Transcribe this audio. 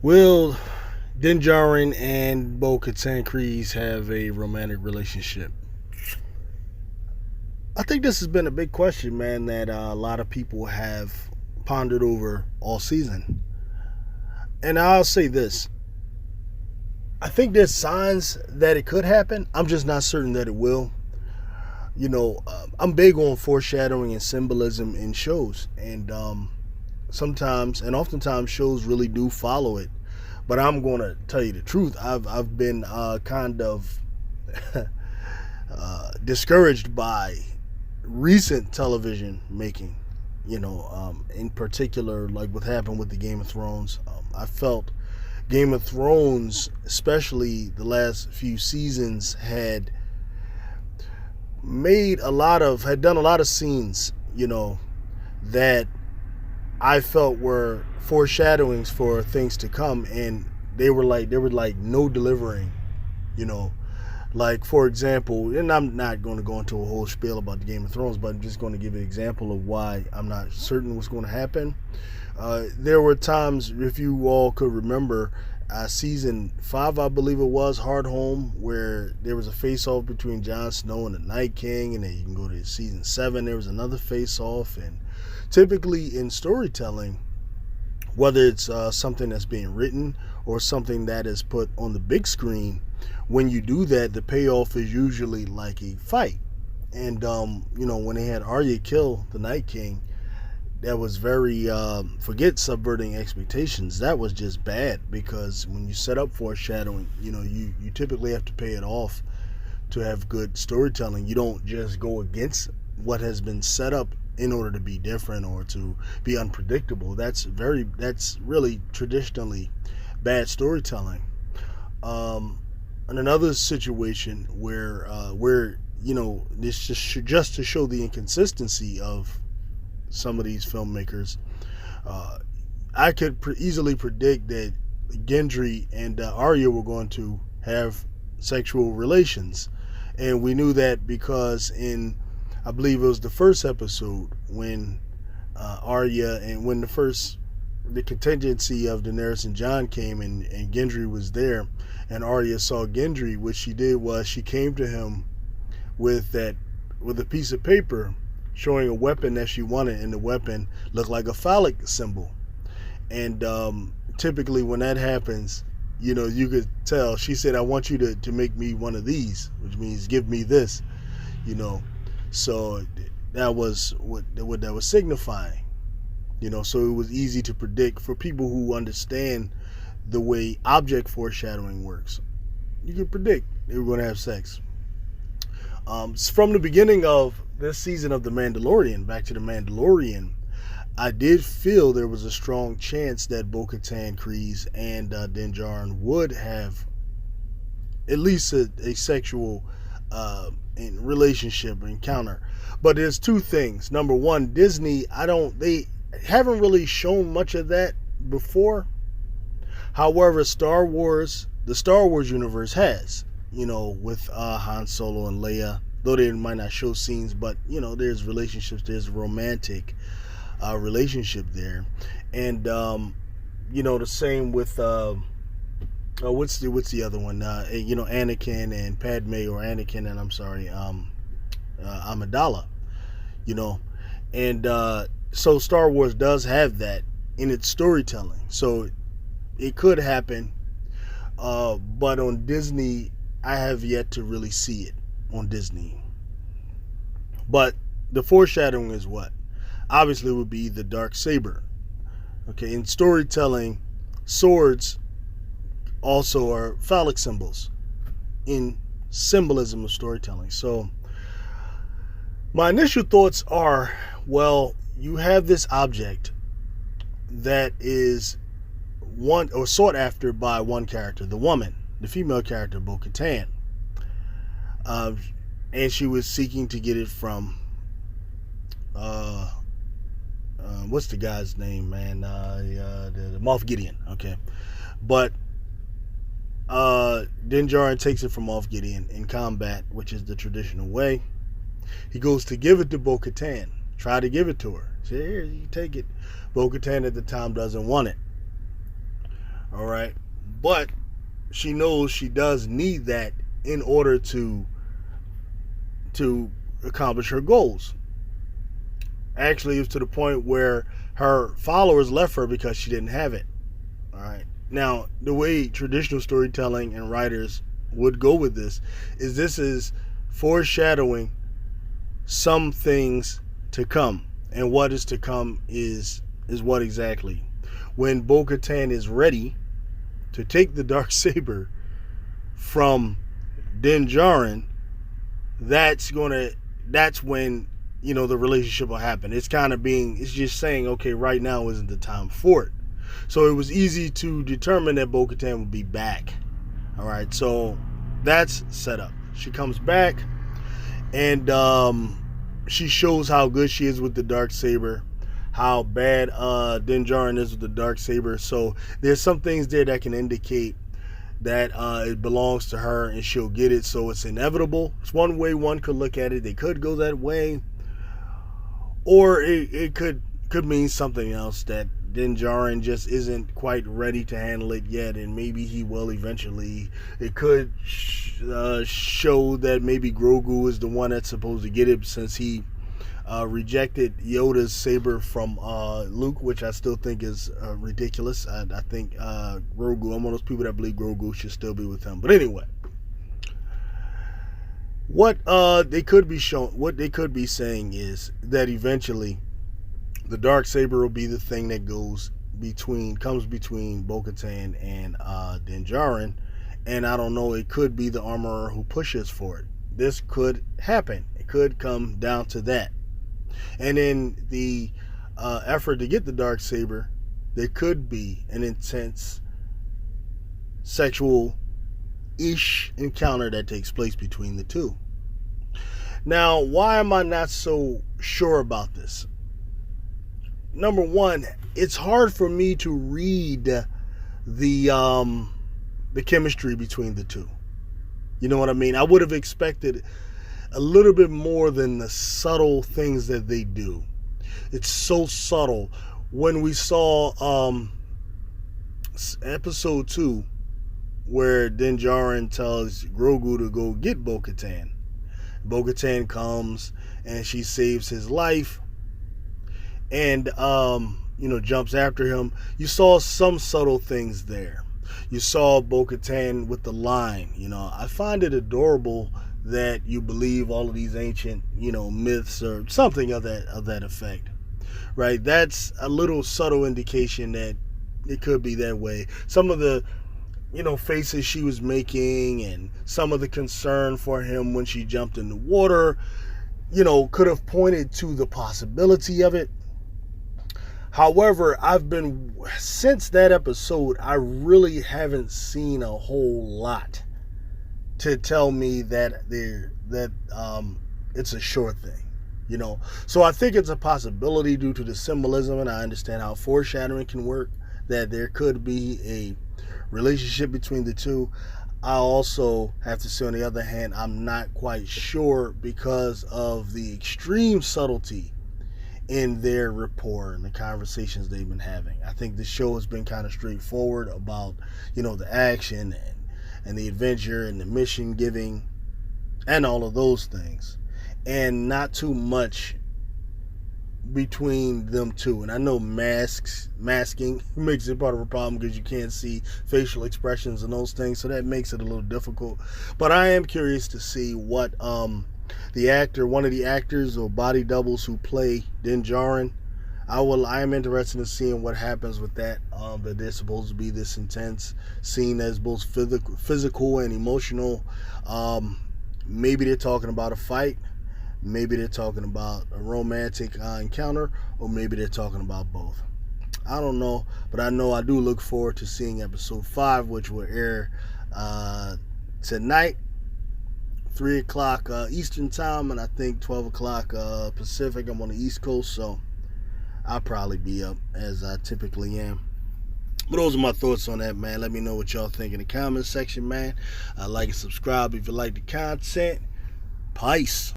Will Djarin and Katan Kryze have a romantic relationship? I think this has been a big question, man, that a lot of people have pondered over all season. And I'll say this: I think there's signs that it could happen. I'm just not certain that it will. I'm big on foreshadowing and symbolism in shows, and sometimes and oftentimes shows really do follow it. But I'm going to tell you the truth. I've been kind of discouraged by recent television making. In particular, like what happened with the Game of Thrones. I felt Game of Thrones, especially the last few seasons, had done a lot of scenes, that I felt were foreshadowings for things to come, and they were like no delivering, you know. Like, for example, and I'm not going to go into a whole spiel about the Game of Thrones, but I'm just going to give an example of why I'm not certain what's going to happen. There were times, if you all could remember, season 5, I believe it was, Hard Home, where there was a face-off between Jon Snow and the Night King, and then you can go to season 7, there was another face-off. And typically in storytelling, whether it's something that's being written or something that is put on the big screen, when you do that, the payoff is usually like a fight. And when they had Arya kill the Night King, that was very forget subverting expectations. That was just bad, because when you set up foreshadowing, you typically have to pay it off to have good storytelling. You don't just go against what has been set up in order to be different or to be unpredictable. That's really traditionally bad storytelling. In another situation where this just to show the inconsistency of some of these filmmakers, I could easily predict that Gendry and Arya were going to have sexual relations, and we knew that because I believe it was the first episode when Arya and when the contingency of Daenerys and Jon came, and Gendry was there, and Arya saw Gendry. What she did was she came to him with a piece of paper showing a weapon that she wanted, and the weapon looked like a phallic symbol. And typically when that happens, you could tell. She said, "I want you to make me one of these," which means give me this, So that was what that was signifying. So it was easy to predict for people who understand the way object foreshadowing works. You could predict they were going to have sex. From the beginning of this season of The Mandalorian, back to The Mandalorian, I did feel there was a strong chance that Bo-Katan, Kryze, and Din Djarin would have at least a sexual relationship encounter. But there's two things. Number one, Disney, they haven't really shown much of that before. However, the Star Wars universe has, with Han Solo and Leia, though they might not show scenes, but there's relationships, there's a romantic relationship there. And the same with what's the other one, Anakin and Padme, or Anakin and Amidala, and so Star Wars does have that in its storytelling, so it could happen. But on Disney, I have yet to really see it on Disney. But the foreshadowing is what? Obviously, it would be the dark saber. Okay, in storytelling, swords also are phallic symbols in symbolism of storytelling. So my initial thoughts are, well, you have this object that is sought after by one character, the woman, the female character, Bo-Katan. And she was seeking to get it from what's the guy's name, man? The Moff Gideon. Okay, but Din Djarin takes it from Moff Gideon in combat, which is the traditional way. He goes to give it to Bo-Katan, try to give it to her. Say, "Here, you take it." Bo-Katan at the time doesn't want it. All right, but she knows she does need that in order to accomplish her goals. Actually, it was to the point where her followers left her because she didn't have it. All right. Now, the way traditional storytelling and writers would go with this is foreshadowing some things to come. And what is to come is what exactly? When Bo-Katan is ready to take the Darksaber from Djarin, that's when, you know, the relationship will happen. It's just saying, okay, right now isn't the time for it. So it was easy to determine that Bo-Katan would be back. All right, so that's set up. She comes back, and she shows how good she is with the Darksaber, how bad Djarin is with the Darksaber. So there's some things there that can indicate that it belongs to her and she'll get it. So it's inevitable. It's one way one could look at it. They could go that way, or it could mean something else, that Djarin just isn't quite ready to handle it yet, and maybe he will eventually. It could show that maybe Grogu is the one that's supposed to get it, since he rejected Yoda's saber from Luke, which I still think is ridiculous. I think Grogu, I'm one of those people that believe Grogu should still be with him. But anyway, what they could be saying is that eventually the Darksaber will be the thing that comes between Bo-Katan and Djarin, and I don't know, it could be the armorer who pushes for it. This could happen. It could come down to that. And in the effort to get the Darksaber, there could be an intense sexual-ish encounter that takes place between the two. Now, why am I not so sure about this? Number one, it's hard for me to read the chemistry between the two. You know what I mean? I would have expected a little bit more than the subtle things that they do. It's so subtle. When we saw episode 2, where Djarin tells Grogu to go get Bo-Katan. Bo-Katan comes and she saves his life, and jumps after him. You saw some subtle things there. You saw Bo-Katan with the line. I find it adorable that you believe all of these ancient, myths or something of that effect, right? That's a little subtle indication that it could be that way. Some of the, faces she was making, and some of the concern for him when she jumped in the water, could have pointed to the possibility of it. However, since that episode, I really haven't seen a whole lot to tell me that it's a sure thing, So I think it's a possibility due to the symbolism, and I understand how foreshadowing can work, that there could be a relationship between the two. I also have to say, on the other hand, I'm not quite sure because of the extreme subtlety in their rapport and the conversations they've been having. I think the show has been kind of straightforward about, the action and the adventure and the mission giving and all of those things, and not too much between them two. And I know masking makes it part of a problem because you can't see facial expressions and those things, so that makes it a little difficult. But I am curious to see what one of the actors or body doubles who play Djarin, I am interested in seeing what happens with that. That they're supposed to be this intense, seen as both physical and emotional. Maybe they're talking about a fight, maybe they're talking about a romantic encounter, or maybe they're talking about both. I don't know, but I know I do look forward to seeing episode 5, which will air tonight, 3 o'clock Eastern time, and I think 12 o'clock Pacific. I'm on the East Coast, so I'll probably be up as I typically am. But those are my thoughts on that, man. Let me know what y'all think in the comment section, man. Like and subscribe if you like the content. Peace.